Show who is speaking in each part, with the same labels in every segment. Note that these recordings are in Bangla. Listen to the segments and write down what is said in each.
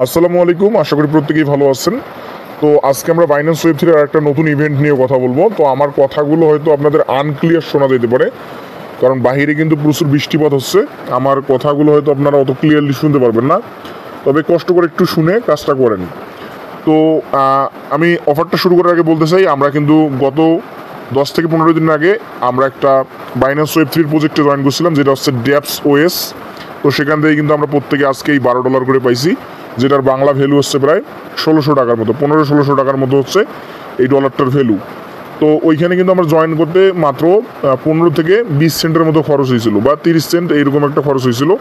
Speaker 1: আসসালামু আলাইকুম, আশা করি প্রত্যেকেই ভালো আছেন। তো আজকে আমরা বাইন্যান্স ওয়েব থ্রির একটা নতুন ইভেন্ট নিয়ে কথা বলবো। তো আমার কথাগুলো হয়তো আপনাদের আনক্লিয়ার শোনা যেতে পারে, কারণ বাহিরে কিন্তু প্রচুর বৃষ্টিপাত হচ্ছে। আমার কথাগুলো হয়তো আপনারা অত ক্লিয়ারলি শুনতে পারবেন না, তবে কষ্ট করে একটু শুনে কাজটা করেন। তো আমি অফারটা শুরু করার আগে বলতে চাই, আমরা কিন্তু গত 10 থেকে 15 দিন আগে আমরা একটা বাইন্যান্স ওয়েব থ্রির প্রজেক্টে জয়েন করছিলাম, যেটা হচ্ছে ড্যাপস ওএস। তো সেখান থেকে কিন্তু আমরা প্রত্যেকে আজকে এই $12 করে পাইছি, যেটার বাংলা ভ্যালু হচ্ছে প্রায় 1600 টাকার মতো, 1500-1600 টাকার মতো হচ্ছে এই ডলারটার ভ্যালু। তো ওইখানে কিন্তু আমরা জয়েন করতে মাত্র 15 থেকে 20 সেন্টের মতো খরচ হয়েছিল, বা 30 সেন্ট এইরকম একটা খরচ হয়েছিল।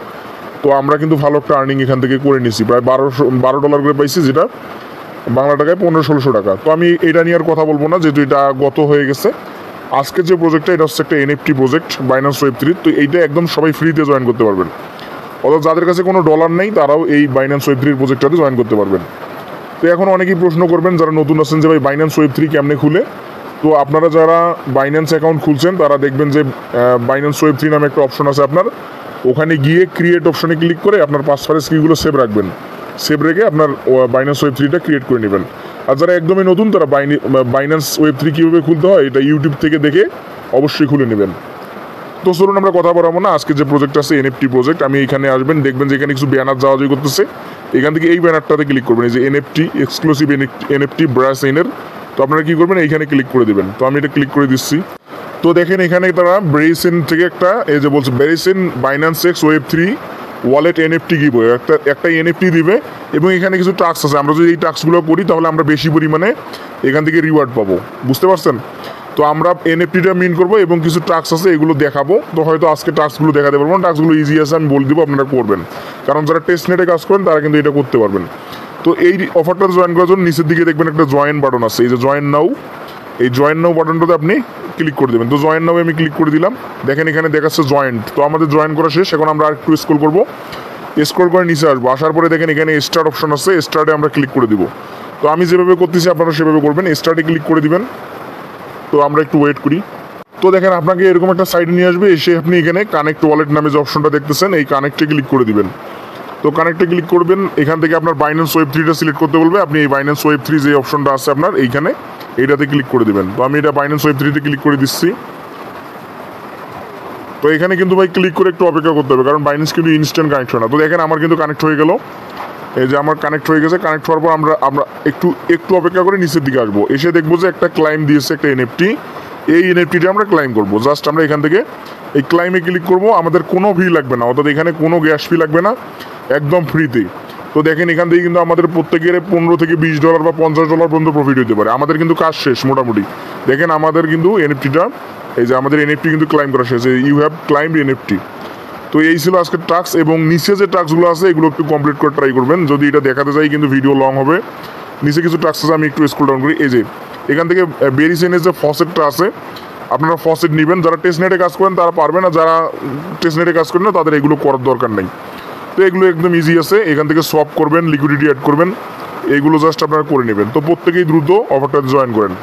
Speaker 1: তো আমরা কিন্তু ভালো একটা আর্নিং এখান থেকে করে নিয়েছি, প্রায় $12 করে পাইছি, যেটা বাংলা টাকায় 1500-1600 টাকা। তো আমি এটা নিয়ে আর কথা বলবো না, যেহেতু এটা গত হয়ে গেছে। আজকে যে প্রজেক্টটা, এটা হচ্ছে একটা NFT project Binance web three. তো এইটা একদম সবাই ফ্রিতে জয়েন করতে পারবেন, অর্থাৎ যাদের কাছে কোনো ডলার নেই তারাও এই বাইন্যান্স ওয়েব থ্রির প্রজেক্টটাতে জয়েন করতে পারবেন। তো এখন অনেকেই প্রশ্ন করবেন যারা নতুন আছেন যে ভাই বাইন্যান্স ওয়েব থ্রি কেমনে খুলে। তো আপনারা যারা বাইন্যান্স অ্যাকাউন্ট খুলছেন তারা দেখবেন যে বাইন্যান্স ওয়েব থ্রি নামে একটা অপশন আছে আপনার, ওখানে গিয়ে ক্রিয়েট অপশনে ক্লিক করে আপনার পাসওয়ার্ড কিগুলো সেভ রাখবেন। সেভ রেখে আপনার বাইন্যান্স ওয়েব থ্রিটা ক্রিয়েট করে নেবেন। আর যারা একদমই নতুন তারা বাইন্যান্স ওয়েব থ্রি কীভাবে খুলতে হয় এটা ইউটিউব থেকে দেখে অবশ্যই খুলে নেবেন। তো চলুন আমরা কথা বলাবো না, আজকে যে প্রজেক্ট আছে এনএফটি প্রজেক্ট, আমি এখানে আসবেন, দেখবেন যে এখানে কিছু ব্যানার যাওয়া যাওয়া করতেছে। এখান থেকে এই ব্যানারটাতে ক্লিক করবেন, এই যে এনএফটি এক্সক্লুসিভ এনএফটি ব্রাস এনের। তো আপনারা কী করবেন, এইখানে ক্লিক করে দেবেন। তো আমি এটা ক্লিক করে দিচ্ছি। তো দেখেন এখানে তারা ব্রেসেন থেকে একটা এই যে বলছে ব্রেসেন Binance X web three wallet NFT give একটা এনএফটি দিবে, এবং এখানে কিছু টাস্ক আছে। আমরা যদি এই টাস্কগুলো করি তাহলে আমরা বেশি পরিমাণে এখান থেকে রিওয়ার্ড পাবো, বুঝতে পারছেন? তো আমরা এনএফটিটা মিন করবো এবং কিছু টাস্ক আছে এগুলো দেখাবো। তো হয়তো আজকে টাস্কগুলো দেখাতে পারবো না, টাস্কগুলো ইজি আছে, আমি বলে দেবো, আপনারা করবেন। কারণ যারা টেস্ট নেটে কাজ করেন তারা কিন্তু এটা করতে পারবেন। তো এই অফারটাতে জয়েন করার জন্য নিচের দিকে দেখবেন একটা জয়েন বাটন আছে, এই যে জয়েন নাও, এই জয়েন নাও বাটনটাতে আপনি ক্লিক করে দেবেন। তো জয়েন নাও আমি ক্লিক করে দিলাম। দেখেন এখানে দেখাচ্ছে জয়েন্ট। তো আমাদের জয়েন করা শেষ, এখন আমরা আর একটু স্ক্রল করবো, স্ক্রল করে নিচে আসবো। আসার পরে দেখেন এখানে স্টার্ট অপশন আছে, স্টার্টে আমরা ক্লিক করে দিব। তো আমি যেভাবে করতেছি আপনারা সেভাবে করবেন, স্টার্টে ক্লিক করে দিবেন। তো আমরা একটু ওয়েট করি। তো দেখেন আপনাকে এরকম একটা সাইডে নিয়ে আসবে, এসে আপনি এখানে কানেক্ট ওয়ালেট নামে যে অপশনটা দেখতেছেন এই কানেক্টে ক্লিক করে দিবেন। তো কানেক্টে ক্লিক করবেন, এখান থেকে আপনার বাইন্যান্স ওয়েব থ্রিটা সিলেক্ট করতে বলবে। আপনি এই বাইন্যান্স ওয়েব থ্রি যে অপশনটা আছে আপনার এইখানে, এইটাতে ক্লিক করে দিবেন। তো আমি এটা বাইন্যান্স ওয়েব থ্রিতে ক্লিক করে দিচ্ছি। তো এখানে কিন্তু ভাই ক্লিক করে একটু অপেক্ষা করতে হবে, কারণ বাইন্যান্স কিন্তু ইনস্ট্যান্ট কানেক্ট হয় না। তো দেখেন আমার কিন্তু কানেক্ট হয়ে গেল, এই যে আমার কানেক্ট হয়ে গেছে। কানেক্ট হওয়ার পর আমরা একটু অপেক্ষা করে নিচের দিকে আসবো, এসে দেখবো যে একটা ক্লাইম দিয়েছে, একটা এনএফটি। এই এনএফটিটা আমরা ক্লাইম করবো। জাস্ট আমরা এখান থেকে এই ক্লাইমে ক্লিক করবো, আমাদের কোনো ফি লাগবে না, অর্থাৎ এখানে কোনো গ্যাস ফি লাগবে না, একদম ফ্রিতে। তো দেখেন এখান থেকে কিন্তু আমাদের প্রত্যেকের $15 থেকে $20 বা $50 পর্যন্ত প্রফিট হতে পারে। আমাদের কিন্তু কাজ শেষ মোটামুটি। দেখেন আমাদের কিন্তু এনএফটিটা, এই যে আমাদের এনএফটি কিন্তু ক্লাইম করা শেষ, ইউ হ্যাভ ক্লাইম্ড এনএফটি। তো এই ছিল আজকের টাস্ক, এবং নিচে যে টাস্কগুলো আছে এগুলো একটু কমপ্লিট করে ট্রাই করবেন। যদি এটা দেখাতে যাই কিন্তু ভিডিও লং হবে। নিচে কিছু টাস্ক আছে, আমি একটু স্ক্রল ডাউন করি। এই যে এখান থেকে বেরিসেনের যে ফসেটটা আছে, আপনারা ফসেট নেবেন। যারা টেস্ট নেটে কাজ করেন তারা পারবে না, যারা টেস্ট নেটে কাজ করেন না তাদের এগুলো করার দরকার নেই। তো এগুলো একদম ইজি আছে, এখান থেকে সোয়াপ করবেন, লিকুইডিটি অ্যাড করবেন, এইগুলো জাস্ট আপনারা করে নেবেন। তো প্রত্যেকেই দ্রুত অফারটাতে জয়েন করেন।